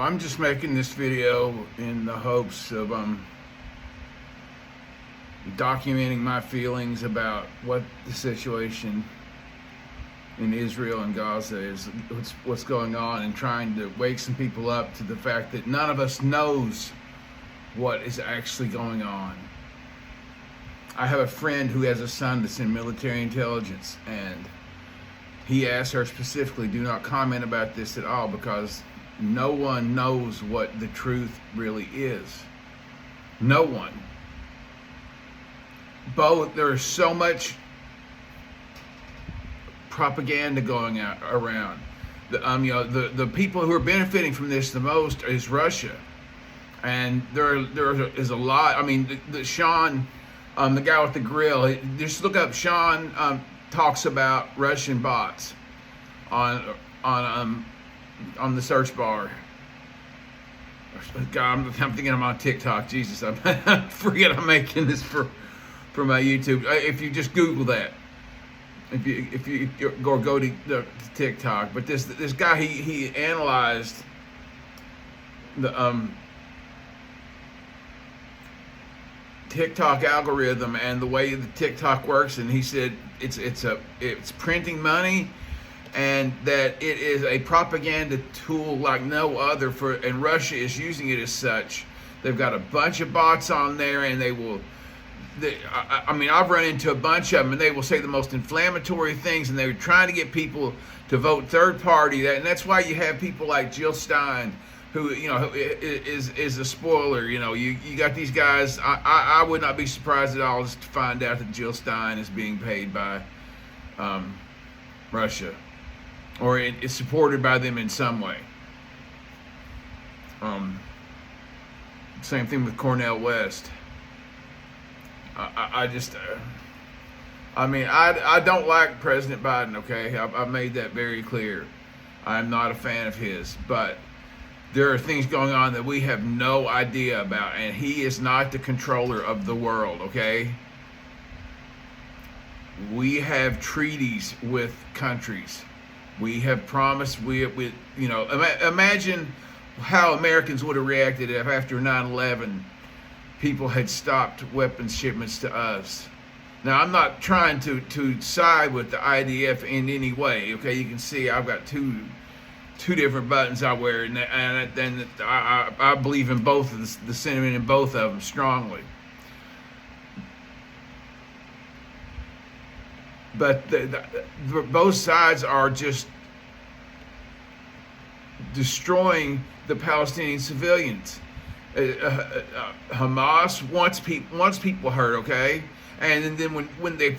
I'm just making this video in the hopes of documenting my feelings about what the situation in Israel and Gaza is, what's going on, and trying to wake some people up to the fact that none of us knows what is actually going on. I have a friend who has a son that's in military intelligence, and he asked her specifically, do not comment about this at all, because no one knows what the truth really is. No one. There's so much propaganda going around. The people who are benefiting from this the most is Russia, and there is a lot. I mean, the Sean, the guy with the grill. Just look up Sean talks about Russian bots on the search bar. God, I'm thinking I'm on TikTok. Jesus, I forget I'm making this for my YouTube. If you just Google that, if you go to TikTok. But this guy, he analyzed the TikTok algorithm and the way the TikTok works, and he said it's printing money, and that it is a propaganda tool like no other and Russia is using it as such. They've got a bunch of bots on there, and I've run into a bunch of them, and they will say the most inflammatory things, and they're trying to get people to vote third party. And that's why you have people like Jill Stein, who is a spoiler. You got these guys. I would not be surprised at all just to find out that Jill Stein is being paid by Russia, or it is supported by them in some way. Same thing with Cornel West. I don't like President Biden, okay? I've made that very clear. I'm not a fan of his, but there are things going on that we have no idea about, and he is not the controller of the world, okay? We have treaties with countries. We have promised, imagine how Americans would have reacted if after 9/11 people had stopped weapons shipments to us. Now, I'm not trying to side with the IDF in any way, okay? You can see I've got two different buttons I wear, and I believe in both of the sentiment in both of them strongly. But both sides are just destroying the Palestinian civilians. Hamas wants people hurt, okay? And then when they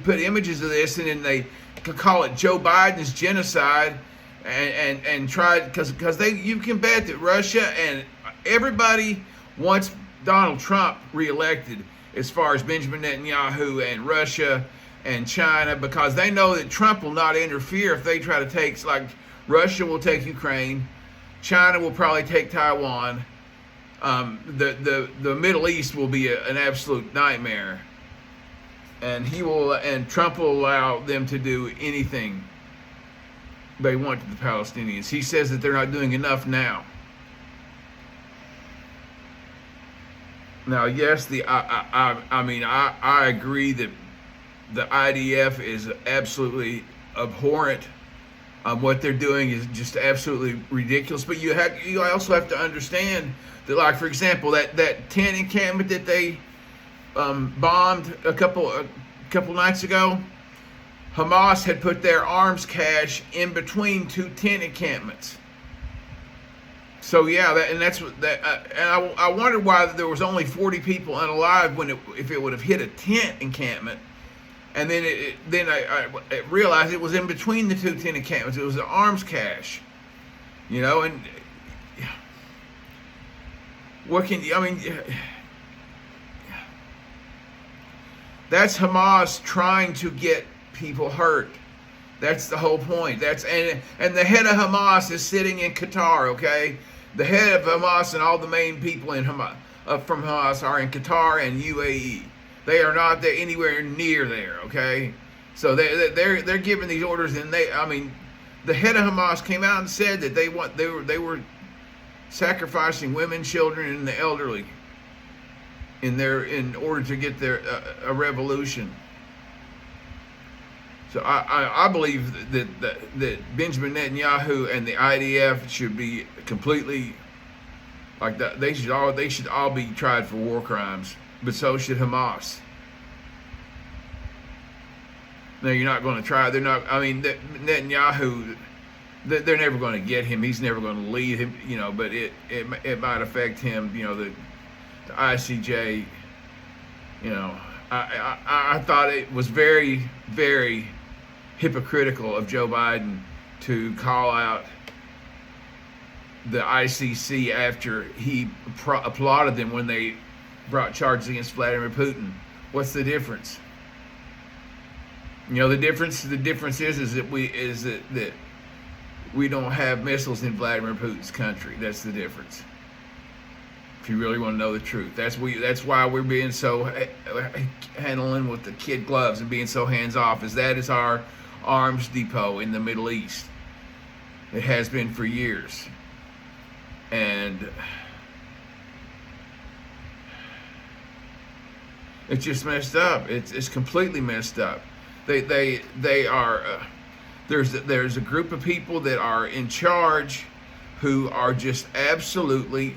put images of this, and then they call it Joe Biden's genocide, and try, because you can bet that Russia and everybody wants Donald Trump reelected, as far as Benjamin Netanyahu and Russia and China, because they know that Trump will not interfere if they try to take, like Russia will take Ukraine, China will probably take Taiwan. The Middle East will be an absolute nightmare, and Trump will allow them to do anything they want to the Palestinians. He says that they're not doing enough now. Now, yes, I agree that the IDF is absolutely abhorrent. What they're doing is just absolutely ridiculous. But you also have to understand that, like, for example, that tent encampment that they bombed a couple nights ago, Hamas had put their arms cache in between two tent encampments. So yeah, I wondered why there was only 40 people unalive if it would have hit a tent encampment. And then I realized it was in between the two tent encampments. It was an arms cache, and that's Hamas trying to get people hurt. That's the whole point. And the head of Hamas is sitting in Qatar, okay? The head of Hamas and all the main people from Hamas are in Qatar and UAE. They are not anywhere near there, okay? So they're giving these orders, and the head of Hamas came out and said that they were sacrificing women, children, and the elderly in order to get their a revolution. So I believe that Benjamin Netanyahu and the IDF should be completely like that. They should all be tried for war crimes, but so should Hamas. No, you're not going to try. They're not. I mean, Netanyahu, they're never going to get him. He's never going to lead him. But it might affect him. The ICJ. I thought it was very, very hypocritical of Joe Biden to call out the ICC after he applauded them when they brought charges against Vladimir Putin. What's the difference? The difference is that we don't have missiles in Vladimir Putin's country. That's the difference. If you really want to know the truth, that's why we're being so handling with the kid gloves and being so hands off. That is our arms depot in the Middle East. It has been for years, and it's just messed up. It's completely messed up. They are there's a group of people that are in charge who are just absolutely.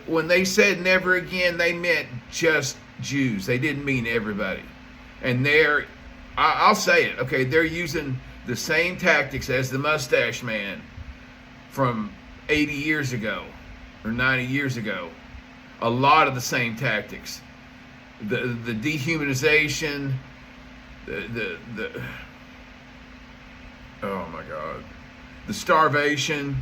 When they said never again, they meant just Jews. They didn't mean everybody. And I'll say it, okay, they're using the same tactics as the Mustache Man from 80 years ago or 90 years ago. A lot of the same tactics. The dehumanization, oh my God, the starvation,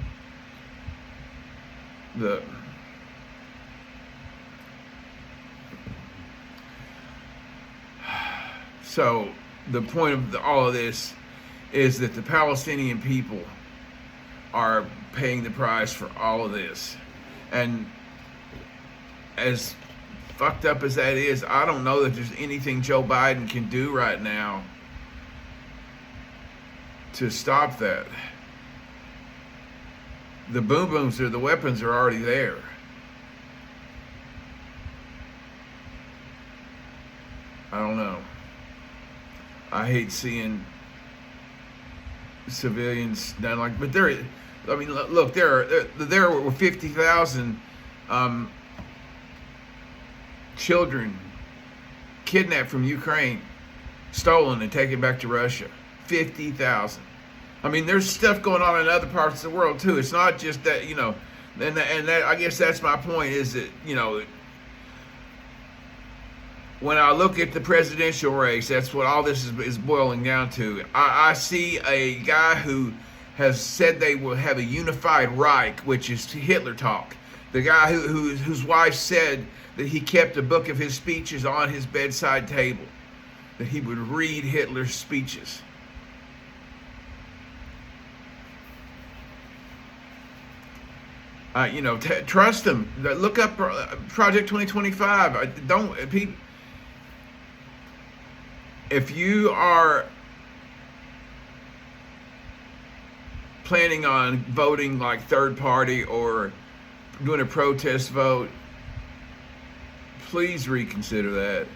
so the point of all of this is that the Palestinian people are paying the price for all of this. And as fucked up as that is, I don't know that there's anything Joe Biden can do right now to stop that. The boom booms the weapons are already there. I don't know. I hate seeing civilians done like, but look, there were 50,000 children kidnapped from Ukraine, stolen and taken back to Russia. 50,000. I mean, there's stuff going on in other parts of the world too. It's not just that, and that I guess that's my point, is that, when I look at the presidential race, that's what all this is boiling down to. I see a guy who has said they will have a unified Reich, which is Hitler talk. The guy whose wife said that he kept a book of his speeches on his bedside table, that he would read Hitler's speeches. Trust them. Look up Project 2025. If you are planning on voting like third party or doing a protest vote, please reconsider that.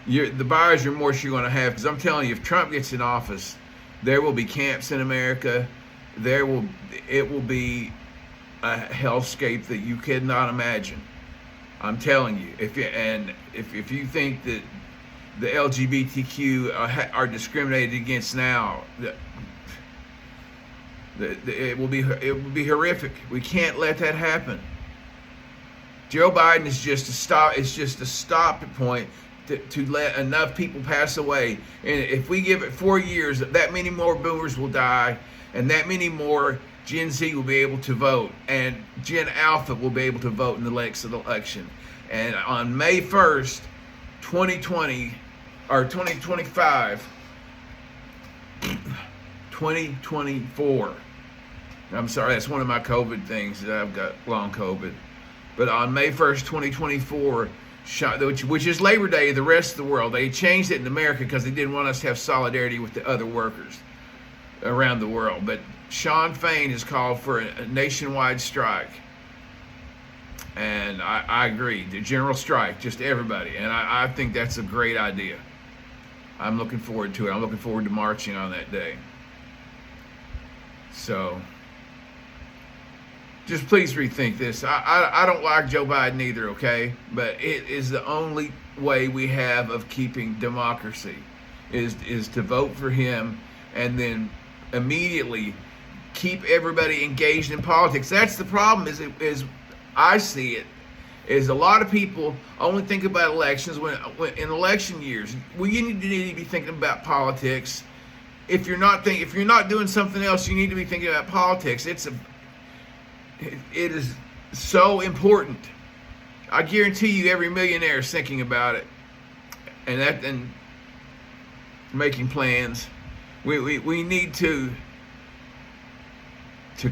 The buyer's remorse you're going to have, because I'm telling you, if Trump gets in office, there will be camps in America. It will be a hellscape that you cannot imagine. I'm telling you. If you think that the LGBTQ are discriminated against now, it will be horrific. We can't let that happen. Joe Biden is just a stop. It's just a stop point to let enough people pass away. And if we give it 4 years, that many more boomers will die, and that many more Gen Z will be able to vote, and Gen Alpha will be able to vote in the next election. And on May 1st, 2020, or 2025, 2024. I'm sorry, that's one of my COVID things that I've got long COVID. But on May 1st, 2024, which is Labor Day of the rest of the world, they changed it in America because they didn't want us to have solidarity with the other workers around the world. But Sean Fain has called for a nationwide strike. And I agree. The general strike, just everybody. And I think that's a great idea. I'm looking forward to it. I'm looking forward to marching on that day. So, just please rethink this. I don't like Joe Biden either, okay? But it is the only way we have of keeping democracy is to vote for him and then immediately keep everybody engaged in politics. That's the problem is I see it, is a lot of people only think about elections when in election years. Well, you need to be thinking about politics. If you're not doing something else, you need to be thinking about politics. It is so important. I guarantee you, every millionaire is thinking about it, and making plans. We need to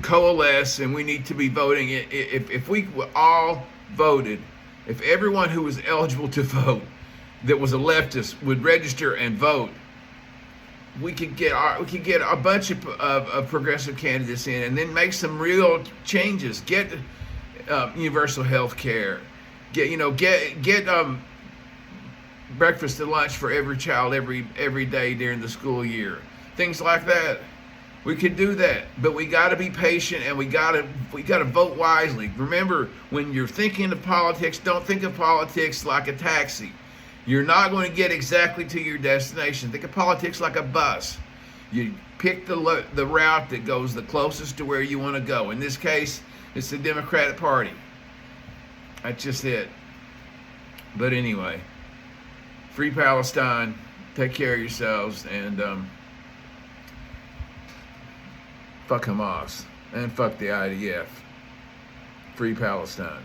coalesce, and we need to be voting. If we all voted, if everyone who was eligible to vote that was a leftist would register and vote, we could get a bunch of progressive candidates in, and then make some real changes. Get universal health care. Get breakfast and lunch for every child every day during the school year. Things like that. We could do that, but we got to be patient, and we got to vote wisely. Remember, when you're thinking of politics, don't think of politics like a taxi. You're not going to get exactly to your destination. Think of politics like a bus. You pick the route that goes the closest to where you want to go. In this case, it's the Democratic Party. That's just it. But anyway, free Palestine. Take care of yourselves, and fuck Hamas and fuck the IDF. Free Palestine.